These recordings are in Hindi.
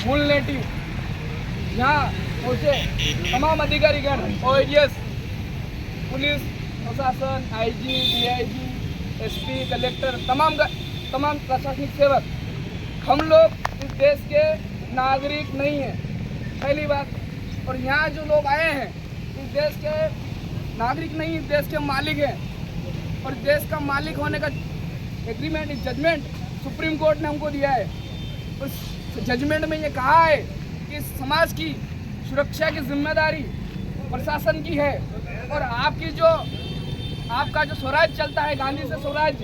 मूल नेटिव यहाँ पहुँचे तमाम अधिकारीगण, OAS, पुलिस प्रशासन, IG, DIG, SP, कलेक्टर, तमाम प्रशासनिक सेवक, हम लोग इस देश के नागरिक नहीं हैं, पहली बात। और यहाँ जो लोग आए हैं इस देश के नागरिक नहीं, इस देश के मालिक हैं। और देश का मालिक होने का एग्रीमेंट, जजमेंट सुप्रीम कोर्ट ने हमको दिया है। उस जजमेंट में ये कहा है कि समाज की सुरक्षा की जिम्मेदारी प्रशासन की है। और आपका जो स्वराज चलता है, गांधी से स्वराज,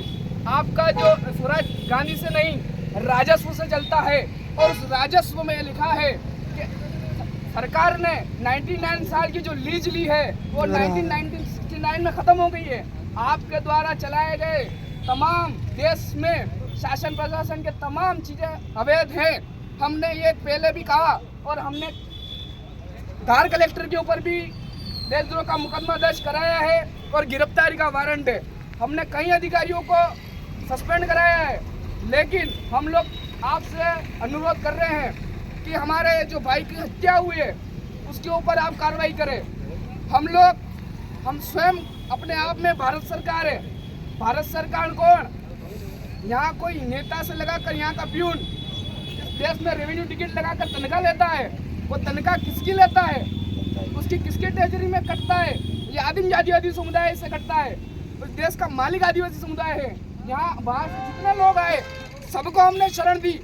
आपका जो स्वराज गांधी से नहीं, राजस्व से चलता है। और उस राजस्व में लिखा है कि सरकार ने 99 साल की जो लीज ली है वो 1969 में खत्म हो गई है। आपके द्वारा चलाए गए तमाम देश में शासन प्रशासन के तमाम चीजें अवैध हैं। हमने ये पहले भी कहा और हमने धार कलेक्टर के ऊपर भी देशद्रोह का मुकदमा दर्ज कराया है और गिरफ्तारी का वारंट है। हमने कई अधिकारियों को सस्पेंड कराया है, लेकिन हम लोग आपसे अनुरोध कर रहे हैं कि हमारे जो भाई की हत्या हुई है उसके ऊपर आप कार्रवाई करें। हम स्वयं अपने आप में भारत सरकार है। भारत सरकार कौन? यहाँ कोई नेता से लगाकर यहाँ का प्यून इस देश में रेवेन्यू टिकट लगाकर तनख्वाह लेता है। वो तनख्वाह किसकी लेता है, उसकी किसके ट्रेजरी में कटता है? ये आदिम जाति समुदाय से कटता है। उस देश का मालिक आदिवासी समुदाय है। यहाँ बाहर से जितने लोग आए सबको हमने शरण दी,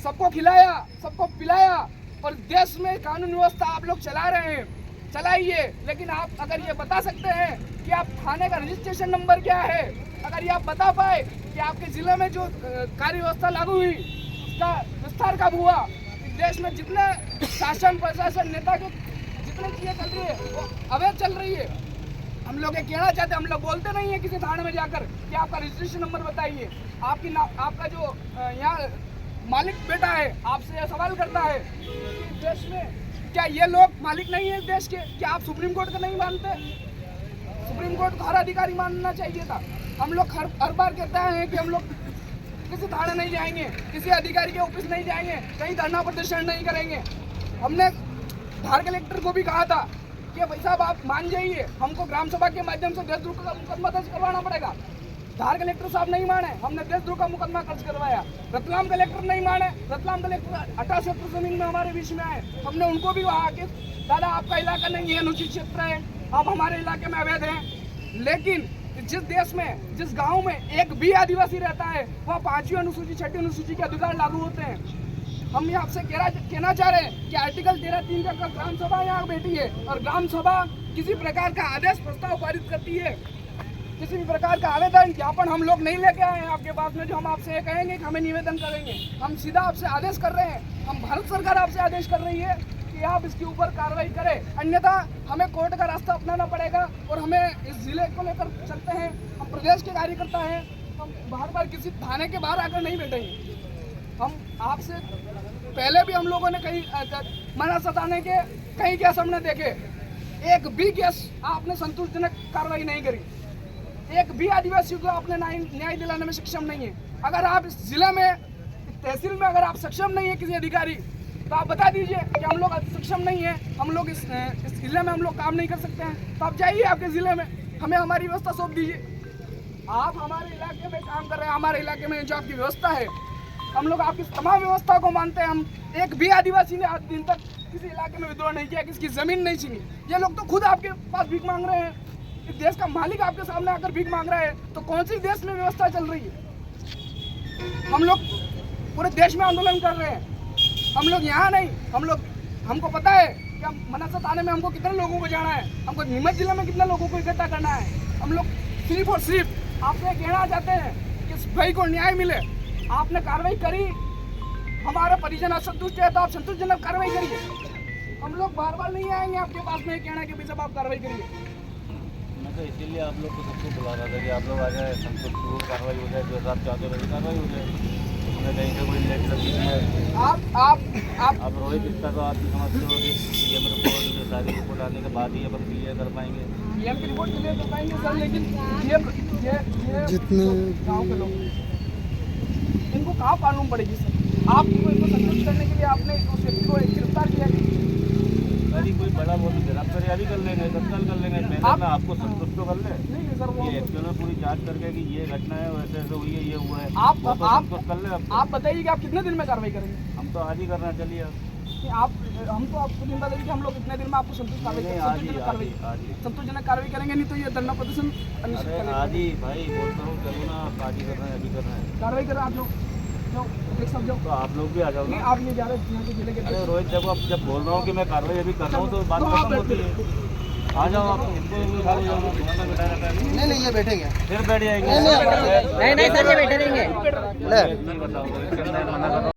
सबको खिलाया, सबको पिलाया। और देश में कानून व्यवस्था आप लोग चला रहे हैं, चलाइए। लेकिन आप अगर ये बता सकते हैं कि आप थाने का रजिस्ट्रेशन नंबर क्या है, अगर ये आप बता पाए कि आपके जिले में जो कार्य व्यवस्था लागू हुई उसका विस्तार कब हुआ, इस देश में जितने शासन प्रशासन नेता के जितनी चीजें चल रही है वो अवैध चल रही है। हम लोग ये कहना चाहते हैं, हम लोग बोलते नहीं है किसी थाने में जाकर कि आपका रजिस्ट्रेशन नंबर बताइए। आपका जो यहाँ मालिक बेटा है आपसे यह सवाल करता है कि देश में क्या ये लोग मालिक नहीं है देश के? क्या आप सुप्रीम कोर्ट को नहीं मानते? सुप्रीम कोर्ट को हर अधिकारी मानना चाहिए था। हम लोग हर बार कहते हैं कि हम लोग किसी थाने नहीं जाएंगे, किसी अधिकारी के ऑफिस नहीं जाएंगे, कहीं धरना प्रदर्शन नहीं करेंगे। हमने धार कलेक्टर को भी कहा था कि भाई साहब आप मान जाइए, हमको ग्राम सभा के माध्यम से देशद्रोह का मुकदमा दर्ज करवाना पड़ेगा। धार कलेक्टर साहब नहीं माने, हमने देशद्रोह का मुकदमा दर्ज करवाया। रतलाम कलेक्टर नहीं माने, रतलाम कलेक्टर 28 एकड़ जमीन में हमारे बीच में आए, हमने उनको भी कहा कि दादा आपका इलाका नहीं है, अनुचित क्षेत्र है, आप हमारे इलाके में अवैध हैं। लेकिन जिस देश में, जिस गांव में एक भी आदिवासी रहता है वहाँ 5वीं अनुसूची 6वीं अनुसूची के अधिकार लागू होते हैं। हम ये आपसे कहना चाह रहे हैं कि आर्टिकल 13(3) का ग्राम सभा यहाँ बैठी है और ग्राम सभा किसी प्रकार का आदेश प्रस्ताव पारित करती है, किसी भी प्रकार का आवेदन ज्ञापन हम लोग नहीं लेके आए हैं आपके पास में जो हम आपसे ये कहेंगे कि हमें निवेदन करेंगे। हम सीधा आपसे आदेश कर रहे हैं, हम भारत सरकार आपसे आदेश कर रही है कि आप इसके ऊपर कार्रवाई करें, अन्यथा हमें कोर्ट का रास्ता अपनाना पड़ेगा। और हमें इस जिले को लेकर चलते हैं, हम प्रदेश के कार्यकर्ता हैं, हम बार किसी थाने के बाहर आकर नहीं बैठेंगे। हम आपसे पहले भी हम लोगों ने कहीं मना सताने के कई केस हमने देखे, एक भी केस आपने संतोषजनक कार्रवाई नहीं करी, एक भी आदिवासी को आपने न्याय दिलाने में सक्षम नहीं है। अगर आप इस जिले में, तहसील में अगर आप सक्षम नहीं है किसी अधिकारी, तो आप बता दीजिए कि हम लोग सक्षम नहीं है, हम लोग इस जिले में हम लोग काम नहीं कर सकते हैं, तो आप जाइए आपके जिले में, हमें हमारी व्यवस्था सौंप दीजिए। आप हमारे इलाके में काम कर रहे हैं, हमारे इलाके में जो आपकी व्यवस्था है, हम लोग आपकी तमाम व्यवस्था को मानते हैं। हम एक भी आदिवासी ने आज दिन तक किसी इलाके में विद्रोह नहीं किया, किसी की जमीन नहीं छीनी। ये लोग तो खुद आपके पास भीख मांग रहे हैं। इस देश का मालिक आपके सामने आकर भीख मांग रहा है, तो कौन सी देश में व्यवस्था चल रही है? हम लोग पूरे देश में आंदोलन कर रहे हैं, हम लोग यहाँ नहीं। हमको पता है कि हम मनासा थाने में हमको कितने लोगों को जाना है, हमको नीमच जिले में कितने लोगों को इकट्ठा करना है। हम लोग सिर्फ और सिर्फ आपसे कहना चाहते हैं कि इस भाई को न्याय मिले। आपने कार्रवाई करी, हमारा परिजन असंतुष्ट है तो आप संतुष्टजनक कार्रवाई करिए। हम लोग बार नहीं आएंगे आपके पास में कहना कि भाई साहब आप कार्रवाई करिए। मैं तो इसीलिए आप लोग को सबको बुला रहा था कि आप लोग आ जाए, संतुष्ट कार्रवाई हो जाए, जो आप चाहते हो वैसी कार्रवाई हो जाए। हमें कहीं से कोई लेट लगी है। आप रोहित इसका तो आप समझते हो कि ये रिपोर्ट, ये सारी रिपोर्ट आने के बाद ही अपन क्लियर कर पाएंगे, पीएम की रिपोर्ट क्लियर कर पाएंगे सर। लेकिन ये जितने गाँव के लोग, इनको कहाँ मालूम पड़ेगी सर? आपको इनको संतुष्ट करने के लिए आपने उस व्यक्ति को गिरफ्तार किया है। अभी कोई बड़ा बहुत गिरफ्तारी अभी कर लेंगे, तत्काल कर लेंगे, पहले ना आपको संतुष्ट तो कर ले। नहीं नहीं सर, वो ये एक्चुअल में पूरी जांच करके कि ये घटना है, वैसे ऐसे हुई है, ये हुआ है, आप वो तो संतुष्ट कर ले। आप बताइए कि आप कितने दिन में कार्रवाई करेंगे? हम तो आज ही करना, चलिए कि आप हम तो आपको चिंता देंगे कि हम लोग इतने दिन में आपको संतुष्ट आज ही संतोषजनक कार्रवाई करेंगे, नहीं तो ये धरना प्रदर्शन अनिश्चित अरे करेंगे। आज ही भाई बोलता हूँ, चलो ना, आप आज ही कर रहे हैं, अभी कर रहे हैं, कार्रवाई करें आप लोग, जाओ देख सब जाओ। तो आप लोग भी आ जाओ नहीं ना। आप नहीं जा रहे यहाँ के जिले के अरे रोहित, जब बोल रहा हूँ कि मैं कार्रवाई अभी कर रहा हूँ तो बात खत्म होती है। आ जाओ आप, इनको भी खाली जाओ, घूमना बिठा रहता है। नहीं नहीं ये बैठेंगे। फिर बैठ जाएंगे। नहीं सर ये बैठे रहेंगे। बताओ, मना करो।